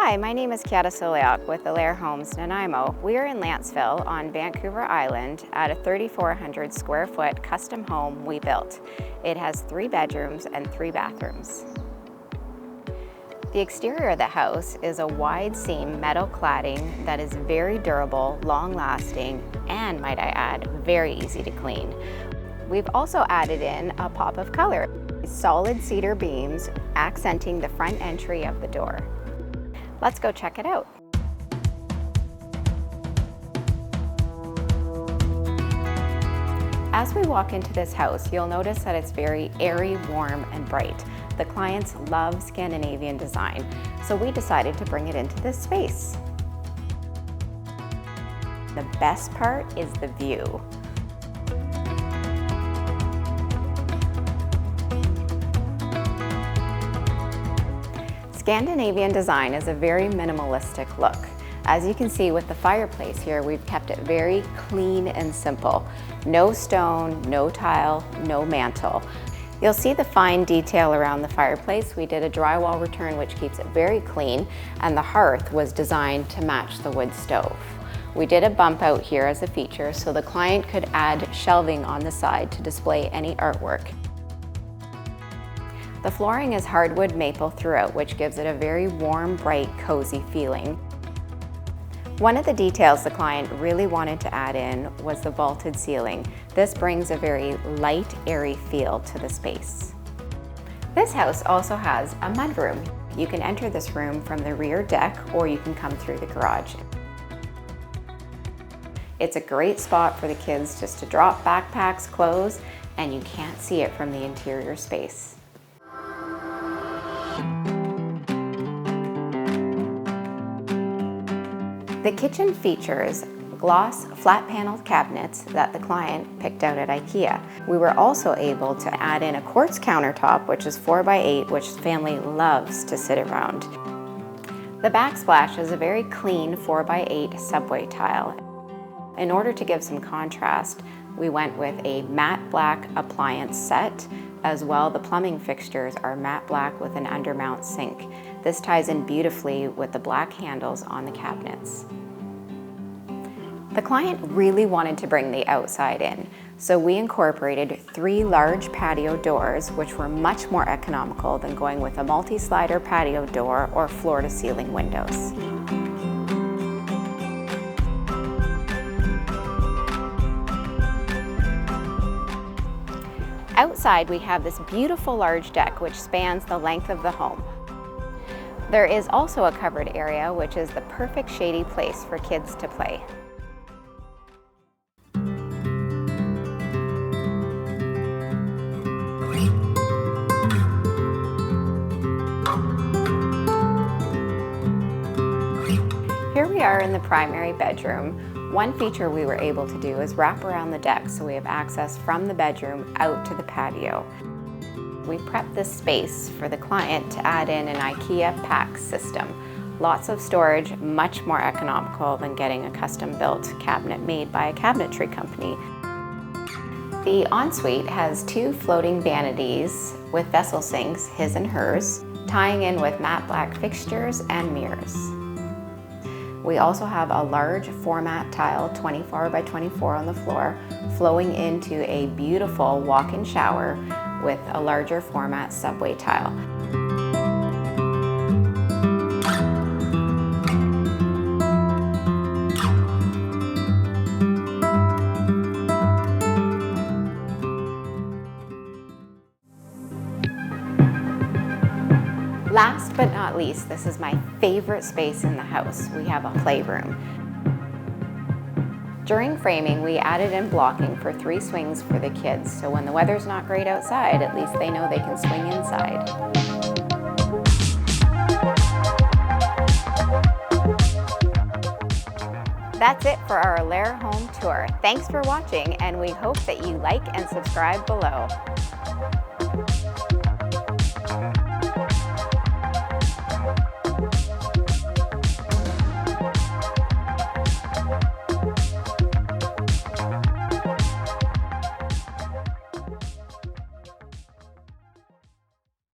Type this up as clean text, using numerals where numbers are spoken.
Hi, my name is Chiara Sulyok with Alair Nanaimo. We are in Lantzville on Vancouver Island at a 3,400 square foot custom home we built. It has 3 bedrooms and 3 bathrooms. The exterior of the house is a wide seam metal cladding that is very durable, long lasting, and might I add, very easy to clean. We've also added in a pop of color, solid cedar beams accenting the front entry of the door. Let's go check it out. As we walk into this house, you'll notice that it's very airy, warm, and bright. The clients love Scandinavian design, so we decided to bring it into this space. The best part is the view. Scandinavian design is a very minimalistic look. As you can see with the fireplace here, we've kept it very clean and simple. No stone, no tile, no mantle. You'll see the fine detail around the fireplace. We did a drywall return which keeps it very clean, and the hearth was designed to match the wood stove. We did a bump out here as a feature so the client could add shelving on the side to display any artwork. The flooring is hardwood maple throughout, which gives it a very warm, bright, cozy feeling. One of the details the client really wanted to add in was the vaulted ceiling. This brings a very light, airy feel to the space. This house also has a mudroom. You can enter this room from the rear deck or you can come through the garage. It's a great spot for the kids just to drop backpacks, clothes, and you can't see it from the interior space. The kitchen features gloss flat paneled cabinets that the client picked out at IKEA. We were also able to add in a quartz countertop, which is 4x8, which the family loves to sit around. The backsplash is a very clean 4x8 subway tile. In order to give some contrast, we went with a matte black appliance set. As well, the plumbing fixtures are matte black with an undermount sink. This ties in beautifully with the black handles on the cabinets. The client really wanted to bring the outside in, so we incorporated 3 large patio doors, which were much more economical than going with a multi-slider patio door or floor-to-ceiling windows. Outside, we have this beautiful large deck which spans the length of the home. There is also a covered area which is the perfect shady place for kids to play. Here we are in the primary bedroom. One feature we were able to do is wrap around the deck so we have access from the bedroom out to the patio. We prepped this space for the client to add in an IKEA pack system. Lots of storage, much more economical than getting a custom-built cabinet made by a cabinetry company. The ensuite has 2 floating vanities with vessel sinks, his and hers, tying in with matte black fixtures and mirrors. We also have a large format tile, 24 by 24 on the floor, flowing into a beautiful walk-in shower with a larger format subway tile. Last but not least, this is my favorite space in the house. We have a playroom. During framing, we added in blocking for 3 swings for the kids, so when the weather's not great outside, at least they know they can swing inside. That's it for our Alair home tour. Thanks for watching, and we hope that you like and subscribe below.